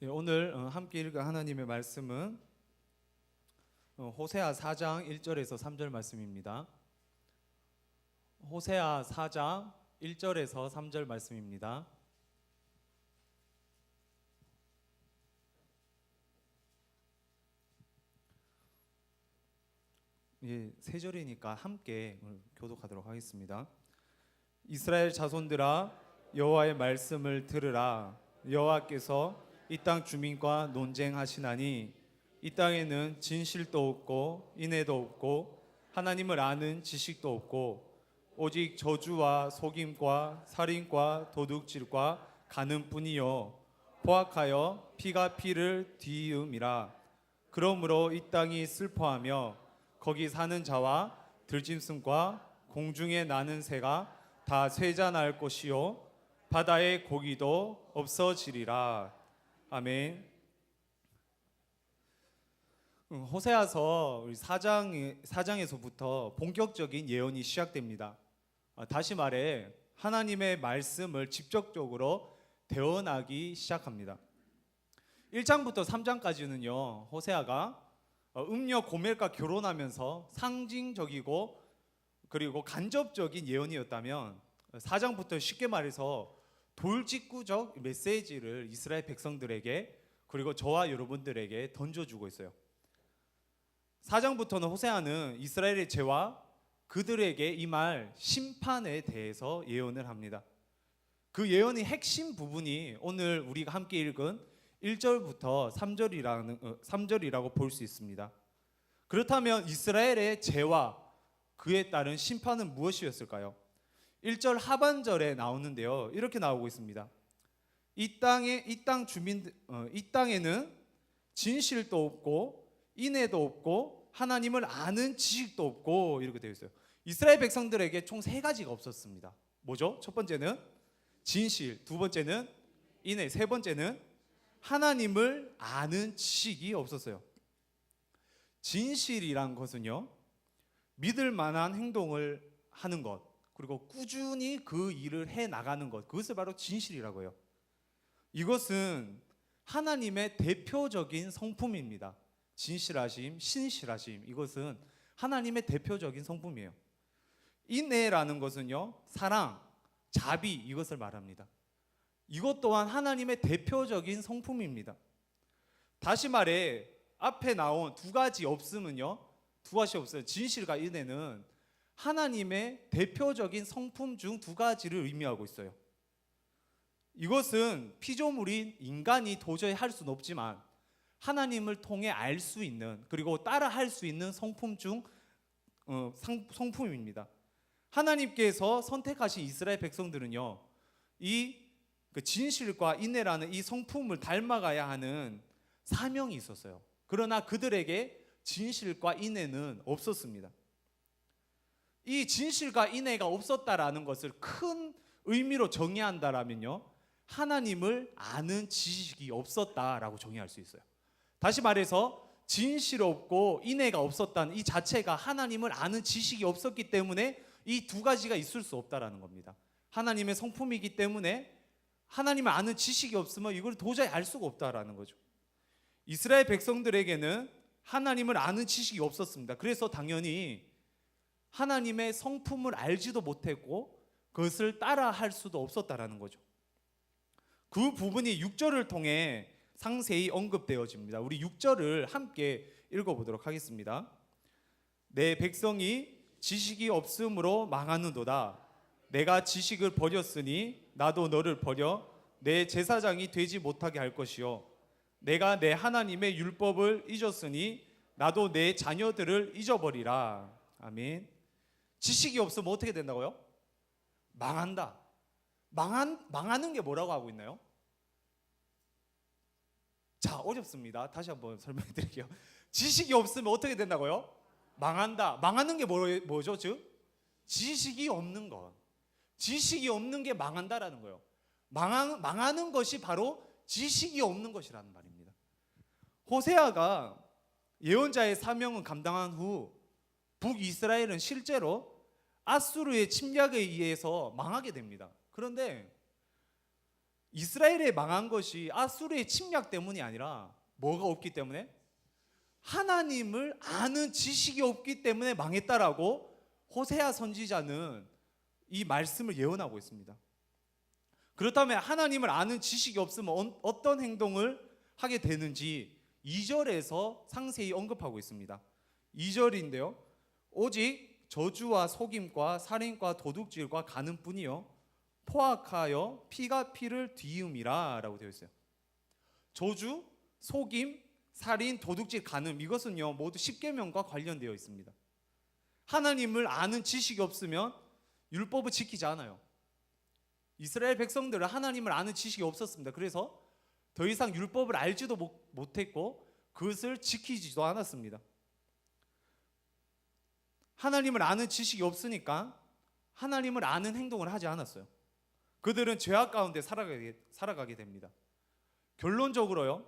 오늘 함께 읽을 하나님의 말씀은 호세아 4장 1절에서 3절 말씀입니다. 호세아 4장 1절에서 3절 말씀입니다. 세 절이니까 함께 교독하도록 하겠습니다. 이스라엘 자손들아, 여호와의 말씀을 들으라. 여호와께서 이 땅 주민과 논쟁하시나니 이 땅에는 진실도 없고 인애도 없고 하나님을 아는 지식도 없고 오직 저주와 속임과 살인과 도둑질과 간음뿐이요 포악하여 피가 피를 뒤이음이라. 그러므로 이 땅이 슬퍼하며 거기 사는 자와 들짐승과 공중에 나는 새가 다 쇠잔할 것이요 바다의 고기도 없어지리라. 아멘. 호세아서 4장에서부터 본격적인 예언이 시작됩니다. 다시 말해 하나님의 말씀을 직접적으로 대언하기 시작합니다. 1장부터 3장까지는요 호세아가 음녀 고멜과 결혼하면서 상징적이고 그리고 간접적인 예언이었다면 4장부터 쉽게 말해서 돌직구적 메시지를 이스라엘 백성들에게 그리고 저와 여러분들에게 던져주고 있어요. 4장부터는 호세아는 이스라엘의 죄와 그들에게 임할 심판에 대해서 예언을 합니다. 그 예언의 핵심 부분이 오늘 우리가 함께 읽은 1절부터 3절이라고 볼 수 있습니다. 그렇다면 이스라엘의 죄와 그에 따른 심판은 무엇이었을까요? 1절 하반절에 나오는데요. 이렇게 나오고 있습니다. 이 땅에는 진실도 없고 인애도 없고 하나님을 아는 지식도 없고 이렇게 되어 있어요. 이스라엘 백성들에게 총 세 가지가 없었습니다. 뭐죠? 첫 번째는 진실, 두 번째는 인애, 세 번째는 하나님을 아는 지식이 없었어요. 진실이란 것은요, 믿을 만한 행동을 하는 것, 그리고 꾸준히 그 일을 해 나가는 것, 그것을 바로 진실이라고 해요. 이것은 하나님의 대표적인 성품입니다. 진실하심, 신실하심, 이것은 하나님의 대표적인 성품이에요. 인애라는 것은요, 사랑, 자비, 이것을 말합니다. 이것 또한 하나님의 대표적인 성품입니다. 다시 말해 앞에 나온 두 가지 없음은요, 두 가지 없어요. 진실과 인애는 하나님의 대표적인 성품 중 두 가지를 의미하고 있어요. 이것은 피조물인 인간이 도저히 할 수는 없지만 하나님을 통해 알 수 있는 그리고 따라 할 수 있는 성품 중 성품입니다. 하나님께서 선택하신 이스라엘 백성들은요, 이 진실과 인애라는 이 성품을 닮아가야 하는 사명이 있었어요. 그러나 그들에게 진실과 인애는 없었습니다. 이 진실과 인애가 없었다라는 것을 큰 의미로 정의한다라면요, 하나님을 아는 지식이 없었다라고 정의할 수 있어요. 다시 말해서 진실 없고 인애가 없었다는 이 자체가 하나님을 아는 지식이 없었기 때문에 이 두 가지가 있을 수 없다라는 겁니다. 하나님의 성품이기 때문에 하나님을 아는 지식이 없으면 이걸 도저히 알 수가 없다라는 거죠. 이스라엘 백성들에게는 하나님을 아는 지식이 없었습니다. 그래서 당연히 하나님의 성품을 알지도 못했고 그것을 따라 할 수도 없었다라는 거죠. 그 부분이 6절을 통해 상세히 언급되어집니다. 우리 6절을 함께 읽어보도록 하겠습니다. 내 백성이 지식이 없음으로 망하는도다. 내가 지식을 버렸으니 나도 너를 버려 내 제사장이 되지 못하게 할 것이요 내가 내 하나님의 율법을 잊었으니 나도 내 자녀들을 잊어버리라. 아멘. 지식이 없으면 어떻게 된다고요? 망한다. 망하는 게 뭐라고 하고 있나요? 자, 어렵습니다. 다시 한번 설명해 드릴게요. 지식이 없으면 어떻게 된다고요? 망한다. 망하는 게 뭐죠? 즉 지식이 없는 것. 지식이 없는 게 망한다라는 거예요. 망하는 것이 바로 지식이 없는 것이라는 말입니다. 호세아가 예언자의 사명을 감당한 후 북이스라엘은 실제로 아수르의 침략에 의해서 망하게 됩니다. 그런데 이스라엘이 망한 것이 아수르의 침략 때문이 아니라 뭐가 없기 때문에? 하나님을 아는 지식이 없기 때문에 망했다라고 호세아 선지자는 이 말씀을 예언하고 있습니다. 그렇다면 하나님을 아는 지식이 없으면 어떤 행동을 하게 되는지 2절에서 상세히 언급하고 있습니다. 2절인데요. 오직 저주와 속임과 살인과 도둑질과 간음뿐이요 포악하여 피가 피를 뒤음이라 라고 되어 있어요. 저주, 속임, 살인, 도둑질, 간음, 이것은요 모두 십계명과 관련되어 있습니다. 하나님을 아는 지식이 없으면 율법을 지키지 않아요. 이스라엘 백성들은 하나님을 아는 지식이 없었습니다. 그래서 더 이상 율법을 알지도 못했고 그것을 지키지도 않았습니다. 하나님을 아는 지식이 없으니까 하나님을 아는 행동을 하지 않았어요. 그들은 죄악 가운데 살아가게 됩니다. 결론적으로요,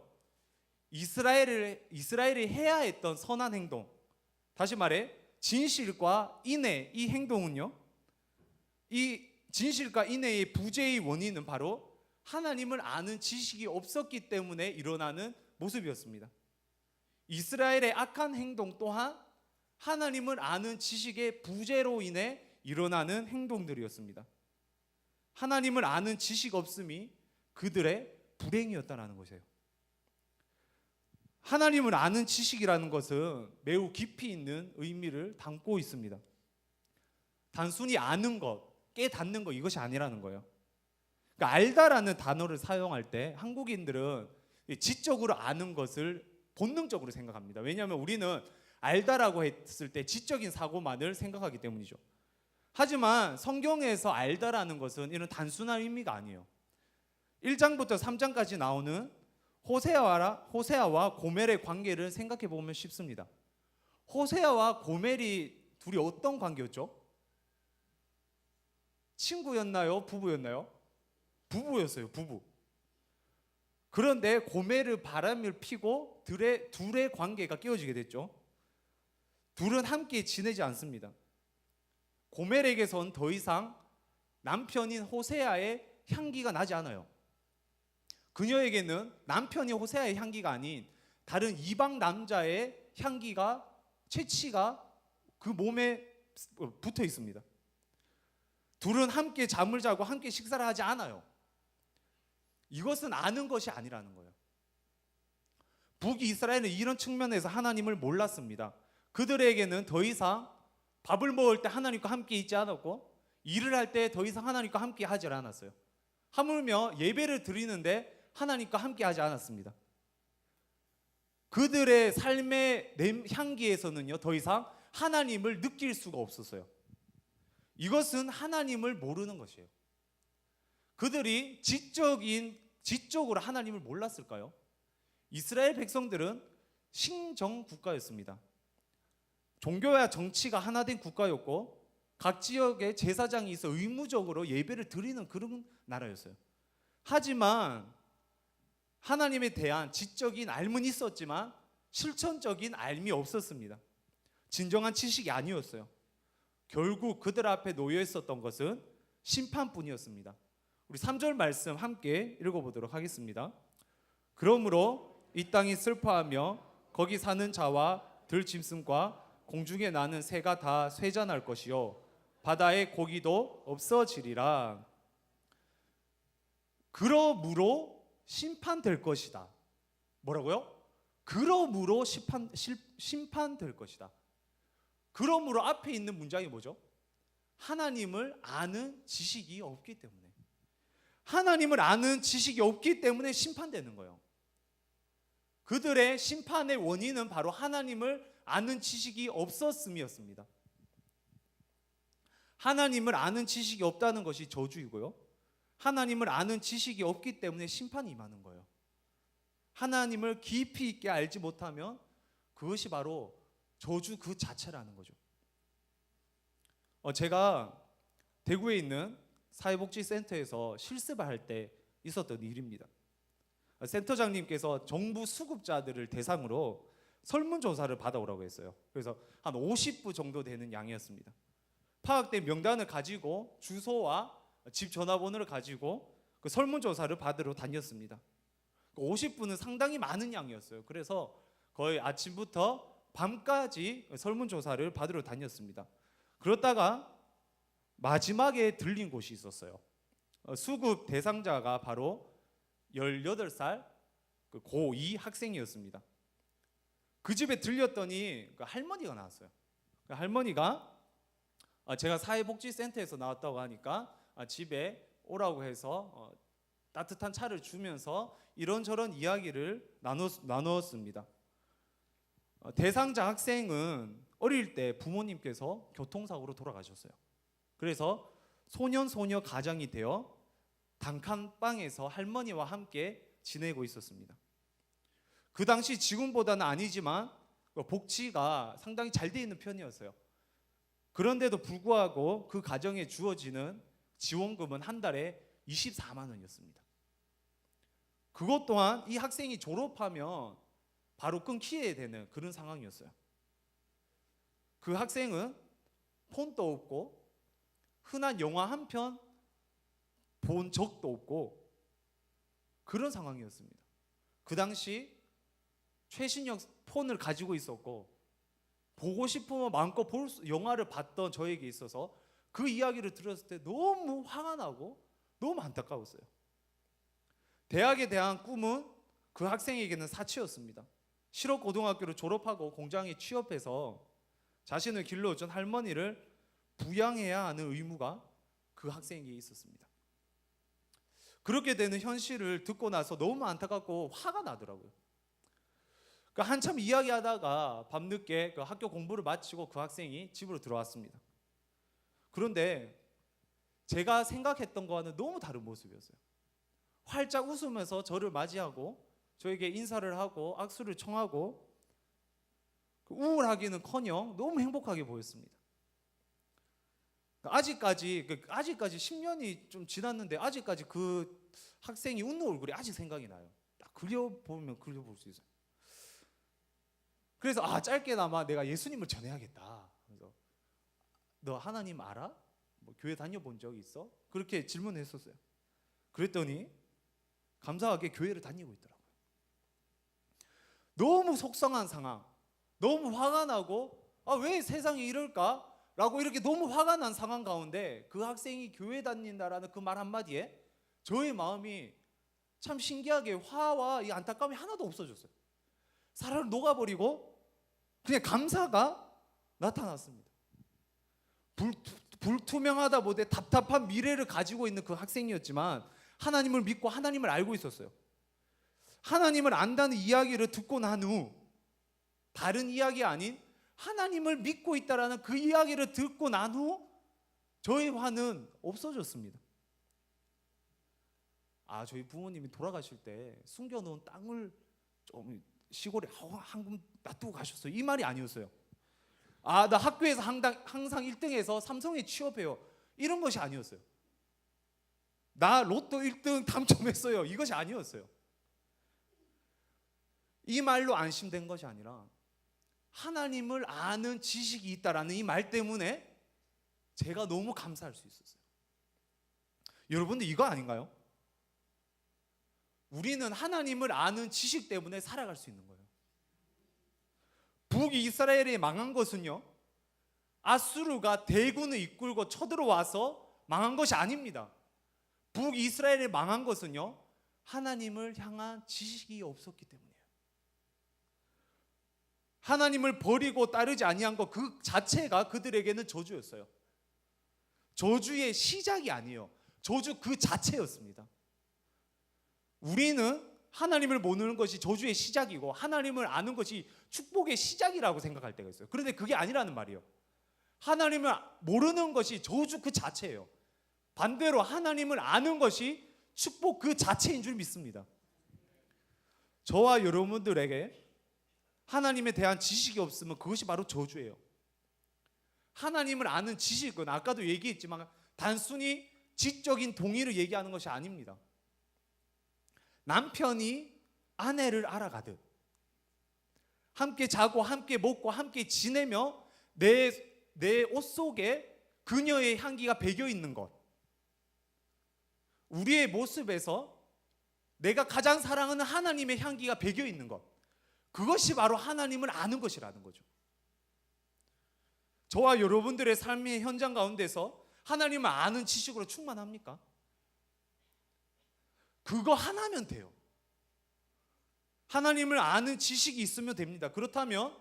이스라엘이 해야 했던 선한 행동, 다시 말해 진실과 인애, 이 행동은요, 이 진실과 인애의 부재의 원인은 바로 하나님을 아는 지식이 없었기 때문에 일어나는 모습이었습니다. 이스라엘의 악한 행동 또한 하나님을 아는 지식의 부재로 인해 일어나는 행동들이었습니다. 하나님을 아는 지식 없음이 그들의 불행이었다는 것이에요. 하나님을 아는 지식이라는 것은 매우 깊이 있는 의미를 담고 있습니다. 단순히 아는 것, 깨닫는 것, 이것이 아니라는 거예요. 그러니까 알다라는 단어를 사용할 때 한국인들은 지적으로 아는 것을 본능적으로 생각합니다. 왜냐하면 우리는 알다라고 했을 때 지적인 사고만을 생각하기 때문이죠. 하지만 성경에서 알다라는 것은 이런 단순한 의미가 아니에요. 1장부터 3장까지 나오는 호세아와 고멜의 관계를 생각해 보면 쉽습니다. 호세아와 고멜이 둘이 어떤 관계였죠? 친구였나요? 부부였나요? 부부였어요. 부부. 그런데 고멜의 바람을 피고 둘의 관계가 깨어지게 됐죠. 둘은 함께 지내지 않습니다. 고멜에게선 더 이상 남편인 호세아의 향기가 나지 않아요. 그녀에게는 남편이 호세아의 향기가 아닌 다른 이방 남자의 향기가, 채취가 그 몸에 붙어 있습니다. 둘은 함께 잠을 자고 함께 식사를 하지 않아요. 이것은 아는 것이 아니라는 거예요. 북이스라엘은 이런 측면에서 하나님을 몰랐습니다. 그들에게는 더 이상 밥을 먹을 때 하나님과 함께 있지 않았고 일을 할 때 더 이상 하나님과 함께 하지 않았어요. 하물며 예배를 드리는데 하나님과 함께 하지 않았습니다. 그들의 삶의 향기에서는요 더 이상 하나님을 느낄 수가 없었어요. 이것은 하나님을 모르는 것이에요. 그들이 지적으로 하나님을 몰랐을까요? 이스라엘 백성들은 신정 국가였습니다. 종교와 정치가 하나 된 국가였고 각 지역에 제사장이 있어 의무적으로 예배를 드리는 그런 나라였어요. 하지만 하나님에 대한 지적인 알은 있었지만 실천적인 알미 없었습니다. 진정한 지식이 아니었어요. 결국 그들 앞에 놓여 있었던 것은 심판뿐이었습니다. 우리 3절 말씀 함께 읽어보도록 하겠습니다. 그러므로 이 땅이 슬퍼하며 거기 사는 자와 들짐승과 공중에 나는 새가 다 쇠잔할 것이요 바다의 고기도 없어지리라. 그러므로 심판될 것이다. 뭐라고요? 그러므로 심판될 것이다. 그러므로 앞에 있는 문장이 뭐죠? 하나님을 아는 지식이 없기 때문에. 하나님을 아는 지식이 없기 때문에 심판되는 거예요. 그들의 심판의 원인은 바로 하나님을 아는 지식이 없었음이었습니다. 하나님을 아는 지식이 없다는 것이 저주이고요. 하나님을 아는 지식이 없기 때문에 심판이 임하는 거예요. 하나님을 깊이 있게 알지 못하면 그것이 바로 저주 그 자체라는 거죠. 제가 대구에 있는 사회복지센터에서 실습을 할 때 있었던 일입니다. 센터장님께서 정부 수급자들을 대상으로 설문조사를 받아오라고 했어요. 그래서 한 50부 정도 되는 양이었습니다. 파악된 명단을 가지고 주소와 집 전화번호를 가지고 그 설문조사를 받으러 다녔습니다. 50분은 상당히 많은 양이었어요. 그래서 거의 아침부터 밤까지 설문조사를 받으러 다녔습니다. 그러다가 마지막에 들린 곳이 있었어요. 수급 대상자가 바로 18살 그 고2 학생이었습니다. 그 집에 들렸더니 그 할머니가 나왔어요. 그 할머니가 제가 사회복지센터에서 나왔다고 하니까 집에 오라고 해서 따뜻한 차를 주면서 이런저런 이야기를 나누었습니다. 대상자 학생은 어릴 때 부모님께서 교통사고로 돌아가셨어요. 그래서 소년 소녀 가장이 되어 단칸방에서 할머니와 함께 지내고 있었습니다. 그 당시 지금보다는 아니지만 복지가 상당히 잘 돼 있는 편이었어요. 그런데도 불구하고 그 가정에 주어지는 지원금은 한 달에 24만 원이었습니다. 그것 또한 이 학생이 졸업하면 바로 끊기게 되는 그런 상황이었어요. 그 학생은 폰도 없고 흔한 영화 한 편 본 적도 없고 그런 상황이었습니다. 그 당시 최신형 폰을 가지고 있었고 보고 싶으면 마음껏 영화를 봤던 저에게 있어서 그 이야기를 들었을 때 너무 화가 나고 너무 안타까웠어요. 대학에 대한 꿈은 그 학생에게는 사치였습니다. 실업고등학교를 졸업하고 공장에 취업해서 자신을 길러준 할머니를 부양해야 하는 의무가 그 학생에게 있었습니다. 그렇게 되는 현실을 듣고 나서 너무 안타깝고 화가 나더라고요. 한참 이야기하다가 밤늦게 그 학교 공부를 마치고 그 학생이 집으로 들어왔습니다. 그런데 제가 생각했던 거와는 너무 다른 모습이었어요. 활짝 웃으면서 저를 맞이하고 저에게 인사를 하고 악수를 청하고 우울하기는커녕 너무 행복하게 보였습니다. 아직까지 10년이 좀 지났는데 아직까지 그 학생이 웃는 얼굴이 아직 생각이 나요. 딱 그려볼 수 있어요. 그래서 짧게나마 내가 예수님을 전해야겠다. 그래서 너 하나님 알아? 뭐 교회 다녀본 적 있어? 그렇게 질문했었어요. 그랬더니 감사하게 교회를 다니고 있더라고요. 너무 속상한 상황, 너무 화가 나고 왜 세상이 이럴까? 라고 이렇게 너무 화가 난 상황 가운데 그 학생이 교회 다닌다라는 그 말 한마디에 저의 마음이 참 신기하게 화와 이 안타까움이 하나도 없어졌어요. 사람을 녹아버리고 그냥 감사가 나타났습니다. 불투명하다 못해 답답한 미래를 가지고 있는 그 학생이었지만 하나님을 믿고 하나님을 알고 있었어요. 하나님을 안다는 이야기를 듣고 난 후 다른 이야기 아닌 하나님을 믿고 있다라는 그 이야기를 듣고 난 후 저의 화는 없어졌습니다. 저희 부모님이 돌아가실 때 숨겨놓은 땅을 좀 시골에 한금 놔두고 가셨어요. 이 말이 아니었어요. 나 학교에서 항상 1등해서 삼성에 취업해요. 이런 것이 아니었어요. 나 로또 1등 당첨했어요. 이것이 아니었어요. 이 말로 안심된 것이 아니라 하나님을 아는 지식이 있다라는 이 말 때문에 제가 너무 감사할 수 있었어요. 여러분들 이거 아닌가요? 우리는 하나님을 아는 지식 때문에 살아갈 수 있는 거예요. 북이스라엘이 망한 것은요, 아수르가 대군을 이끌고 쳐들어와서 망한 것이 아닙니다. 북이스라엘이 망한 것은요, 하나님을 향한 지식이 없었기 때문이에요. 하나님을 버리고 따르지 아니한 것 그 자체가 그들에게는 저주였어요. 저주의 시작이 아니에요. 저주 그 자체였습니다. 우리는 하나님을 모르는 것이 저주의 시작이고 하나님을 아는 것이 축복의 시작이라고 생각할 때가 있어요. 그런데 그게 아니라는 말이에요. 하나님을 모르는 것이 저주 그 자체예요. 반대로 하나님을 아는 것이 축복 그 자체인 줄 믿습니다. 저와 여러분들에게 하나님에 대한 지식이 없으면 그것이 바로 저주예요. 하나님을 아는 지식은 아까도 얘기했지만 단순히 지적인 동의를 얘기하는 것이 아닙니다. 남편이 아내를 알아가듯 함께 자고 함께 먹고 함께 지내며 내 옷 속에 그녀의 향기가 배겨 있는 것, 우리의 모습에서 내가 가장 사랑하는 하나님의 향기가 배겨 있는 것, 그것이 바로 하나님을 아는 것이라는 거죠. 저와 여러분들의 삶의 현장 가운데서 하나님을 아는 지식으로 충만합니까? 그거 하나면 돼요. 하나님을 아는 지식이 있으면 됩니다. 그렇다면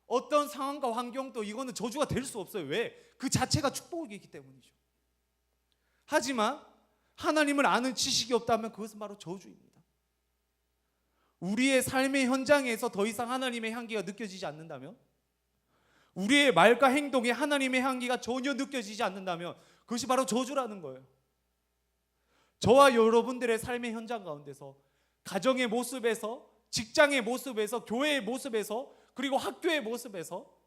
어떤 상황과 환경도 이거는 저주가 될 수 없어요. 왜? 그 자체가 축복이기 때문이죠. 하지만 하나님을 아는 지식이 없다면 그것은 바로 저주입니다. 우리의 삶의 현장에서 더 이상 하나님의 향기가 느껴지지 않는다면, 우리의 말과 행동에 하나님의 향기가 전혀 느껴지지 않는다면 그것이 바로 저주라는 거예요. 저와 여러분들의 삶의 현장 가운데서, 가정의 모습에서, 직장의 모습에서, 교회의 모습에서, 그리고 학교의 모습에서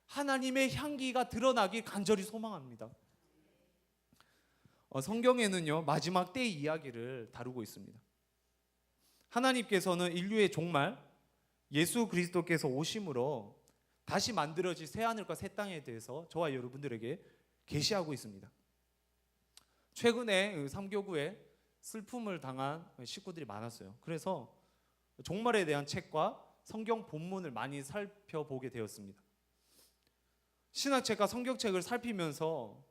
하나님의 향기가 드러나길 간절히 소망합니다. 성경에는요, 마지막 때의 이야기를 다루고 있습니다. 하나님께서는 인류의 종말, 예수 그리스도께서 오심으로 다시 만들어질 새하늘과 새 땅에 대해서 저와 여러분들에게 계시하고 있습니다. 최근에 삼교구에 슬픔을 당한 식구들이 많았어요. 그래서 종말에 대한 책과 성경 본문을 많이 살펴보게 되었습니다. 신학책과 성경책을 살피면서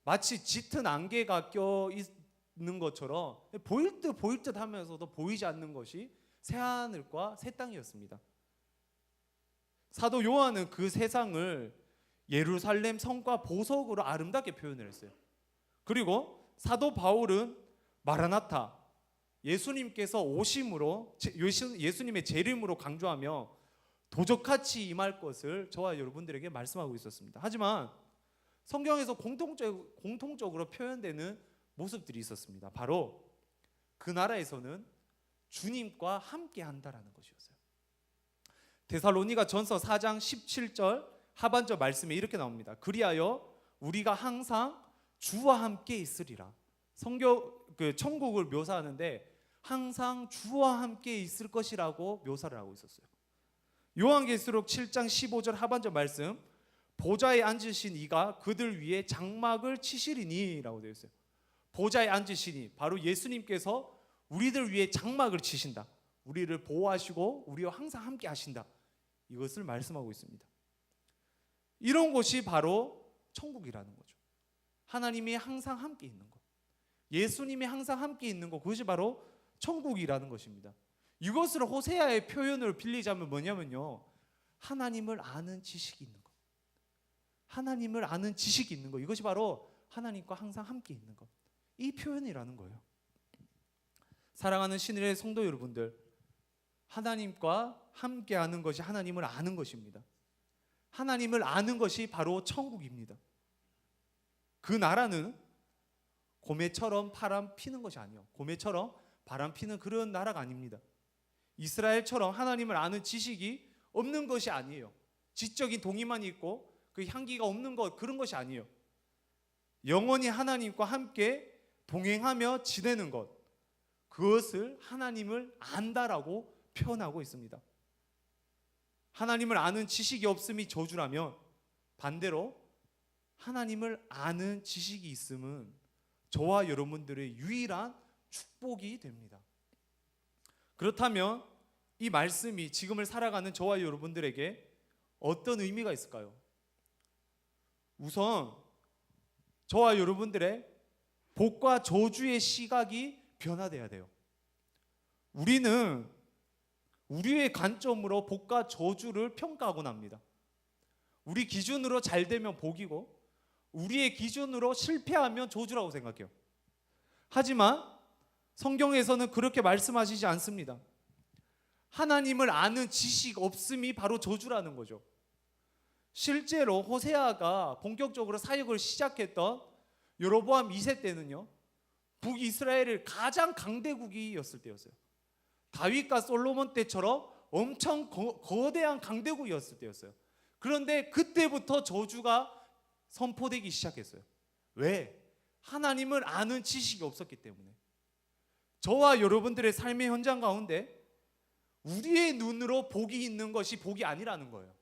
마치 짙은 안개가 껴 있는 것처럼 보일 듯 하면서도 보이지 않는 것이 새하늘과 새 땅이었습니다. 사도 요한은 그 세상을 예루살렘 성과 보석으로 아름답게 표현을 했어요. 그리고 사도 바울은 마라나타, 예수님께서 오심으로, 예수님의 재림으로 강조하며 도적같이 임할 것을 저와 여러분들에게 말씀하고 있었습니다. 하지만 성경에서 공통적으로 표현되는 모습들이 있었습니다. 바로 그 나라에서는 주님과 함께 한다라는 것이었어요. 데살로니가 전서 4장 17절 하반절 말씀에 이렇게 나옵니다. 그리하여 우리가 항상 주와 함께 있으리라. 천국을 묘사하는데 항상 주와 함께 있을 것이라고 묘사를 하고 있었어요. 요한계시록 7장 15절 하반절 말씀, 보좌에 앉으신 이가 그들 위에 장막을 치시리니 라고 되어 있어요. 보좌에 앉으시니 바로 예수님께서 우리들 위에 장막을 치신다. 우리를 보호하시고 우리와 항상 함께 하신다. 이것을 말씀하고 있습니다. 이런 것이 바로 천국이라는 거죠. 하나님이 항상 함께 있는 것, 예수님이 항상 함께 있는 것, 그것이 바로 천국이라는 것입니다. 이것을 호세아의 표현을 빌리자면 뭐냐면요, 하나님을 아는 지식이 있는 것, 하나님을 아는 지식이 있는 것, 이것이 바로 하나님과 항상 함께 있는 것, 이 표현이라는 거예요. 사랑하는 신일의 성도 여러분들, 하나님과 함께하는 것이 하나님을 아는 것입니다. 하나님을 아는 것이 바로 천국입니다. 그 나라는 고매처럼 바람 피는 것이 아니에요. 고매처럼 바람 피는 그런 나라가 아닙니다. 이스라엘처럼 하나님을 아는 지식이 없는 것이 아니에요. 지적인 동의만 있고 그 향기가 없는 것, 그런 것이 아니에요. 영원히 하나님과 함께 동행하며 지내는 것, 그것을 하나님을 안다라고 표현하고 있습니다. 하나님을 아는 지식이 없음이 저주라면, 반대로 하나님을 아는 지식이 있음은 저와 여러분들의 유일한 축복이 됩니다. 그렇다면 이 말씀이 지금을 살아가는 저와 여러분들에게 어떤 의미가 있을까요? 우선 저와 여러분들의 복과 저주의 시각이 변화돼야 돼요. 우리는 우리의 관점으로 복과 저주를 평가하곤 합니다. 우리 기준으로 잘 되면 복이고 우리의 기준으로 실패하면 저주라고 생각해요. 하지만 성경에서는 그렇게 말씀하시지 않습니다. 하나님을 아는 지식 없음이 바로 저주라는 거죠. 실제로 호세아가 본격적으로 사역을 시작했던 여로보암 2세 때는요, 북이스라엘을 가장 강대국이었을 때였어요. 다윗과 솔로몬 때처럼 엄청 거대한 강대국이었을 때였어요. 그런데 그때부터 저주가 선포되기 시작했어요. 왜? 하나님을 아는 지식이 없었기 때문에. 저와 여러분들의 삶의 현장 가운데 우리의 눈으로 복이 있는 것이 복이 아니라는 거예요.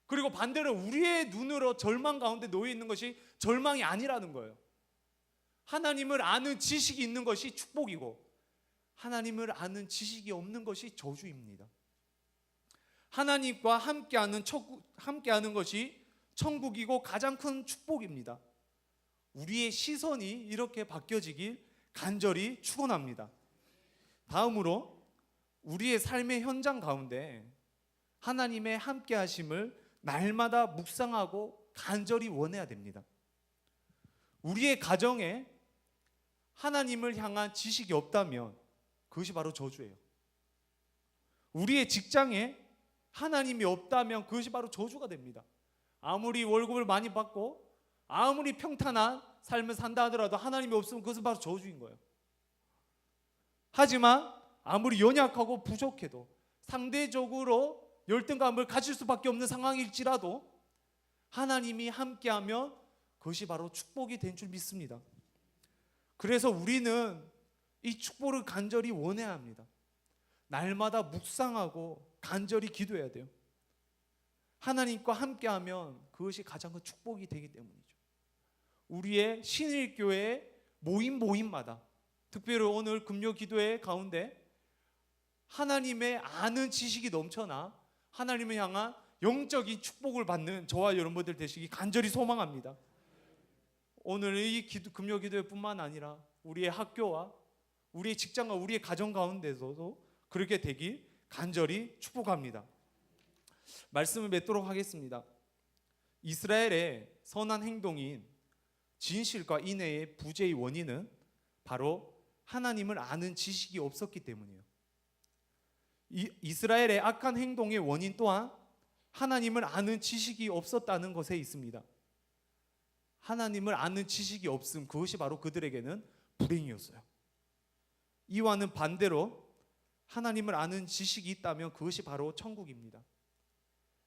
그리고 반대로 우리의 눈으로 절망 가운데 놓여 있는 것이 절망이 아니라는 거예요. 하나님을 아는 지식이 있는 것이 축복이고 하나님을 아는 지식이 없는 것이 저주입니다. 하나님과 함께하는 것이 천국이고 가장 큰 축복입니다. 우리의 시선이 이렇게 바뀌어지길 간절히 축원합니다. 다음으로 우리의 삶의 현장 가운데 하나님의 함께하심을 날마다 묵상하고 간절히 원해야 됩니다. 우리의 가정에 하나님을 향한 지식이 없다면 그것이 바로 저주예요. 우리의 직장에 하나님이 없다면 그것이 바로 저주가 됩니다. 아무리 월급을 많이 받고 아무리 평탄한 삶을 산다 하더라도 하나님이 없으면 그것은 바로 저주인 거예요. 하지만 아무리 연약하고 부족해도 상대적으로 열등감을 가질 수밖에 없는 상황일지라도 하나님이 함께하면 그것이 바로 축복이 된 줄 믿습니다. 그래서 우리는 이 축복을 간절히 원해야 합니다. 날마다 묵상하고 간절히 기도해야 돼요. 하나님과 함께하면 그것이 가장 큰 축복이 되기 때문이죠. 우리의 신일교회 모임마다 특별히 오늘 금요 기도회 가운데 하나님의 아는 지식이 넘쳐나 하나님을 향한 영적인 축복을 받는 저와 여러분들 되시기 간절히 소망합니다. 오늘 이 금요 기도회뿐만 아니라 우리의 학교와 우리의 직장과 우리의 가정 가운데서도 그렇게 되길 간절히 축복합니다. 말씀을 맺도록 하겠습니다. 이스라엘의 선한 행동인 진실과 인애의 부재의 원인은 바로 하나님을 아는 지식이 없었기 때문이에요. 이스라엘의 악한 행동의 원인 또한 하나님을 아는 지식이 없었다는 것에 있습니다. 하나님을 아는 지식이 없음, 그것이 바로 그들에게는 불행이었어요. 이와는 반대로 하나님을 아는 지식이 있다면 그것이 바로 천국입니다.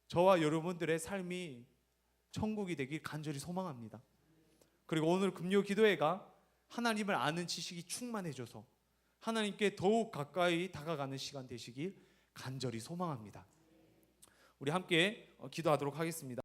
저와 여러분들의 삶이 천국이 되길 간절히 소망합니다. 그리고 오늘 금요 기도회가 하나님을 아는 지식이 충만해져서 하나님께 더욱 가까이 다가가는 시간 되시길 간절히 소망합니다. 우리 함께 기도하도록 하겠습니다.